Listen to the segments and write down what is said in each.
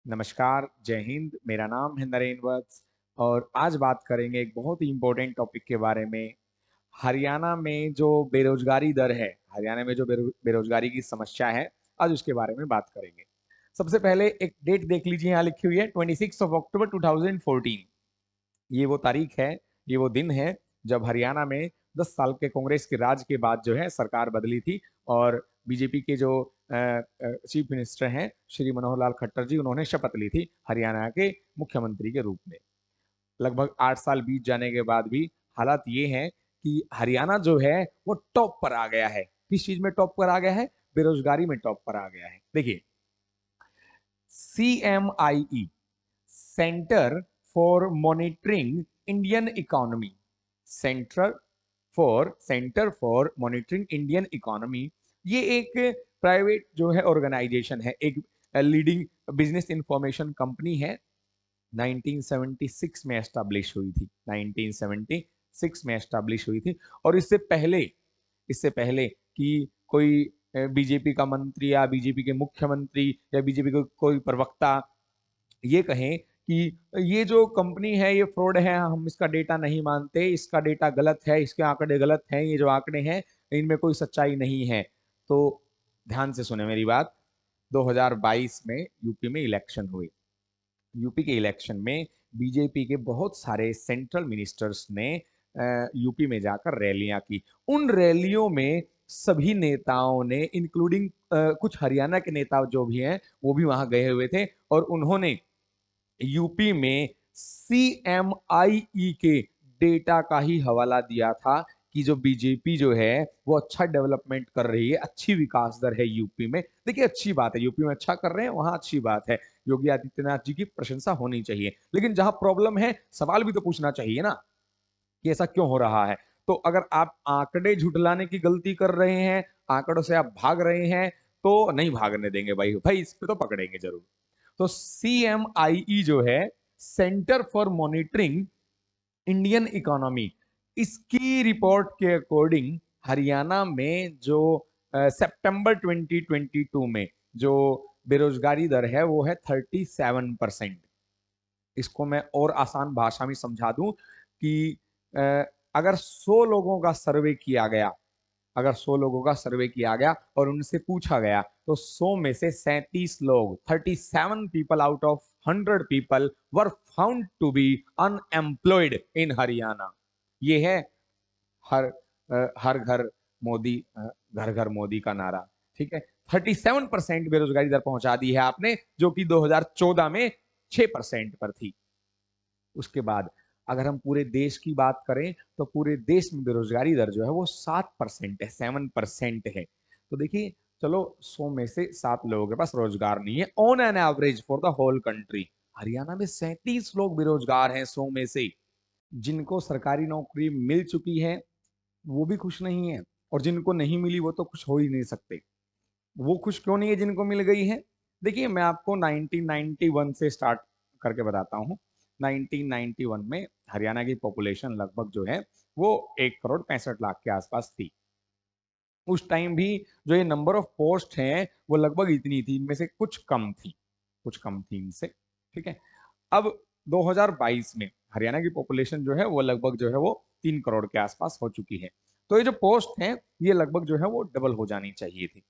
नमस्कार, जय हिंद। मेरा नाम है नरेंद्र वत्स और आज बात करेंगे एक बहुत ही इम्पोर्टेंट टॉपिक के बारे में। हरियाणा में जो बेरोजगारी दर है, हरियाणा में जो बेरोजगारी की समस्या है, आज उसके बारे में बात करेंगे। सबसे पहले एक डेट देख लीजिए, यहाँ लिखी हुई है 26 अक्टूबर 2014। ये वो तारीख है, ये वो दिन है जब हरियाणा में 10 साल के कांग्रेस के राज के बाद जो है सरकार बदली थी और बीजेपी के जो चीफ मिनिस्टर हैं श्री मनोहर लाल खट्टर जी, उन्होंने शपथ ली थी हरियाणा के मुख्यमंत्री के रूप में। लगभग 8 साल बीत जाने के बाद भी हालात ये हैं कि हरियाणा जो है वो टॉप पर आ गया है। किस चीज में टॉप पर आ गया है? बेरोजगारी में टॉप पर आ गया है। देखिए, CMIE, centre for monitoring Indian economy, centre for monitoring Indian economy, ये एक प्राइवेट जो है ऑर्गेनाइजेशन है, एक लीडिंग बिजनेस इंफॉर्मेशन कंपनी है। 1976 में एस्टैब्लिश हुई थी, 1976 में एस्टैब्लिश हुई थी। और इससे पहले कि कोई बीजेपी का मंत्री या बीजेपी के मुख्यमंत्री या बीजेपी के कोई प्रवक्ता ये कहें कि ये जो कंपनी है ये फ्रॉड है, हम इसका डेटा नहीं मानते, इसका डेटा गलत है, इसके आंकड़े गलत हैं, ये जो आंकड़े हैं इनमें कोई सच्चाई नहीं है, तो ध्यान से सुने मेरी बात। 2022 में यूपी में इलेक्शन हुए। यूपी के इलेक्शन में बीजेपी के बहुत सारे सेंट्रल मिनिस्टर्स ने यूपी में जाकर रैलियां की। उन रैलियों में सभी नेताओं ने, इंक्लूडिंग कुछ हरियाणा के नेता जो भी हैं, वो भी वहां गए हुए थे और उन्होंने यूपी में CMIE के डेटा का ही हवाला दिया था कि जो बीजेपी जो है वो अच्छा डेवलपमेंट कर रही है, अच्छी विकास दर है यूपी में। देखिए, अच्छी बात है, यूपी में अच्छा कर रहे हैं, वहां अच्छी बात है, योगी आदित्यनाथ जी की प्रशंसा होनी चाहिए। लेकिन जहां प्रॉब्लम है, सवाल भी तो पूछना चाहिए ना कि ऐसा क्यों हो रहा है। तो अगर आप आंकड़े झुठलाने की गलती कर रहे हैं, आंकड़ों से आप भाग रहे हैं, तो नहीं भागने देंगे भाई भाई, इस पे तो पकड़ेंगे जरूर। तो CMIE जो है, centre for monitoring Indian economy, इसकी रिपोर्ट के अकॉर्डिंग हरियाणा में जो सितंबर 2022 में जो बेरोजगारी दर है वो है 37%। इसको मैं और आसान भाषा में समझा दूं कि अ, अगर 100 लोगों का सर्वे किया गया, अगर 100 लोगों का सर्वे किया गया और उनसे पूछा गया, तो 100 में से 37 लोग, 37 people out of 100 people were found to be unemployed in Haryana. ये है हर हर घर मोदी, घर घर मोदी का नारा। ठीक है, 37% बेरोजगारी दर पहुंचा दी है आपने, जो कि 2014 में 6% पर थी। उसके बाद अगर हम पूरे देश की बात करें तो पूरे देश में बेरोजगारी दर जो है वो 7% है, 7% है। तो देखिए, चलो 100 में से 7 लोगों के पास रोजगार नहीं है on an average for the whole country. Haryana में 37 लोग बेरोजगार हैं 100 में से। जिनको सरकारी नौकरी मिल चुकी है वो भी खुश नहीं है, और जिनको नहीं मिली वो तो खुश हो ही नहीं सकते। वो खुश क्यों नहीं है जिनको मिल गई है? देखिए, मैं आपको 1991 से स्टार्ट करके बताता हूँ। 1991 में हरियाणा की पॉपुलेशन लगभग जो है वो 1 करोड़ 65 लाख के आसपास थी। उस टाइम भी जो ये नंबर ऑफ पोस्ट हैं वो लगभग इतनी थी, इनमें से कुछ कम थी, कुछ कम थी इनसे। ठीक है, अब 2022 में हरियाणा की पॉपुलेशन जो है वो लगभग जो है वो 3 करोड़ के आसपास हो चुकी है। तो ये जो पोस्ट है ये लगभग जो है वो डबल हो जानी चाहिए थी।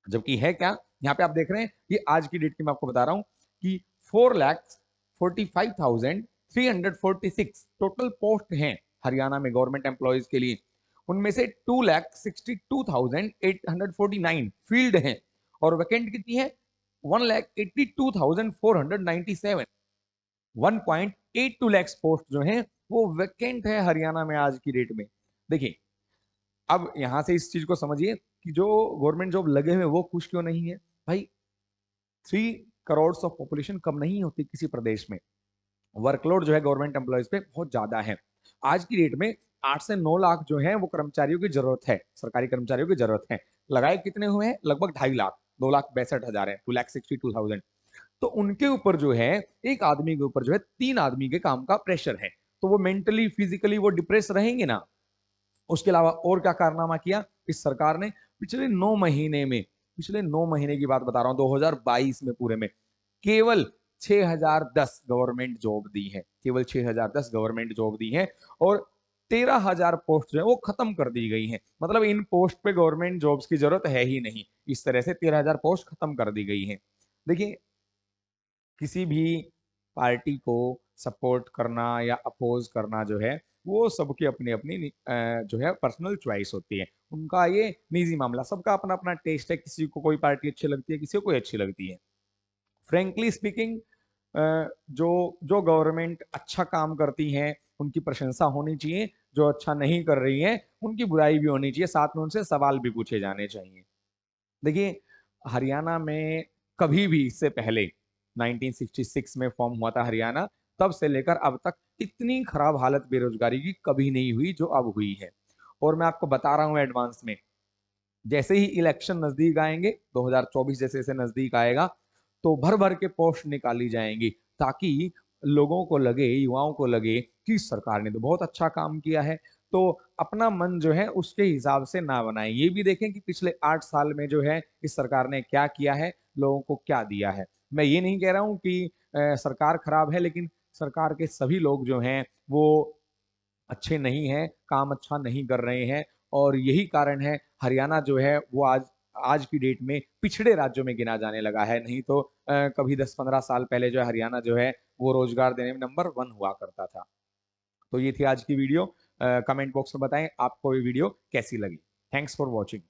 जबकि है क्या, यहाँ पे आप देख रहे हैं, ये आज की डेट की मैं आपको बता रहा हूँ कि 4,45,346 टोटल पोस्ट हैं हरियाणा में गवर्नमेंट एम्प्लॉयज के लिए। उनमें से 2,62,849 फील्ड हैं और वैकेंट कितनी है? 1,82,497। 1.82 लाख पोस्ट जो है वो वैकेंट है हरियाणा में आज की डेट में। देखिए, अब यहां से इस चीज को समझिए कि जो गवर्नमेंट जॉब लगे हुए वो खुश क्यों नहीं है भाई। 3 करोड़ ऑफ पॉपुलेशन कम नहीं होती किसी प्रदेश में। वर्कलोड जो है गवर्नमेंट एम्प्लॉयज पे बहुत ज्यादा है। आज की डेट में 8 से 9 लाख जो है वो कर्मचारियों की जरूरत है, सरकारी कर्मचारियों की जरूरत है। लगाए कितने हुए हैं? लगभग 2.5 लाख, 2,62,000 है, 2,62,000। तो उनके ऊपर जो है, एक आदमी के ऊपर जो है 3 आदमी के काम का प्रेशर है। तो वो मेंटली फिजिकली वो डिप्रेस रहेंगे ना। उसके अलावा और क्या कारनामा किया इस सरकार ने पिछले 9 महीने में? पिछले 9 महीने की बात बता रहा हूं, 2022 में पूरे में केवल 6010 गवर्नमेंट जॉब दी है, केवल 6010 गवर्नमेंट जॉब दी है, और 13,000 पोस्ट जो है वो खत्म कर दी गई हैं। मतलब इन पोस्ट पे गवर्नमेंट जॉब्स की जरूरत है ही नहीं, इस तरह से 13,000 पोस्ट खत्म कर दी गई हैं। देखिए, किसी भी पार्टी को सपोर्ट करना या अपोज करना जो है वो सबकी अपनी अपनी जो है पर्सनल चॉइस होती है, उनका ये निजी मामला, सबका अपना अपना टेस्ट है, किसी को कोई पार्टी अच्छी लगती है, किसी को कोई अच्छी लगती है। फ्रेंकली स्पीकिंग, जो जो गवर्नमेंट अच्छा काम करती है उनकी प्रशंसा होनी चाहिए, जो अच्छा नहीं कर रही है उनकी बुराई भी होनी चाहिए, साथ में उनसे सवाल भी पूछे जाने चाहिए। देखिए, हरियाणा में कभी भी इससे पहले 1966 में फॉर्म हुआ था हरियाणा, तब से लेकर अब तक इतनी खराब हालत बेरोजगारी की कभी नहीं हुई जो अब हुई है। और मैं आपको बता रहा हूं एडवांस में, जैसे ही इलेक्शन नजदीक आएंगे, 2024 जैसे जैसे नजदीक आएगा, तो भर भर के पोस्ट निकाली जाएंगी, ताकि लोगों को लगे, युवाओं को लगे कि सरकार ने तो बहुत अच्छा काम किया है। तो अपना मन जो है उसके हिसाब से ना बनाएं, ये भी देखें कि पिछले 8 साल में जो है इस सरकार ने क्या किया है, लोगों को क्या दिया है। मैं ये नहीं कह रहा हूं कि सरकार खराब है, लेकिन सरकार के सभी लोग जो हैं वो अच्छे नहीं हैं, काम अच्छा नहीं कर रहे हैं, और यही कारण है हरियाणा जो है वो आज आज की डेट में पिछड़े राज्यों में गिना जाने लगा है। नहीं तो कभी 10-15 साल पहले जो है हरियाणा जो है वो रोजगार देने में नंबर 1 हुआ करता था। तो ये थी आज की वीडियो। कमेंट बॉक्स में बताएं आपको ये वीडियो कैसी लगी। Thanks for watching.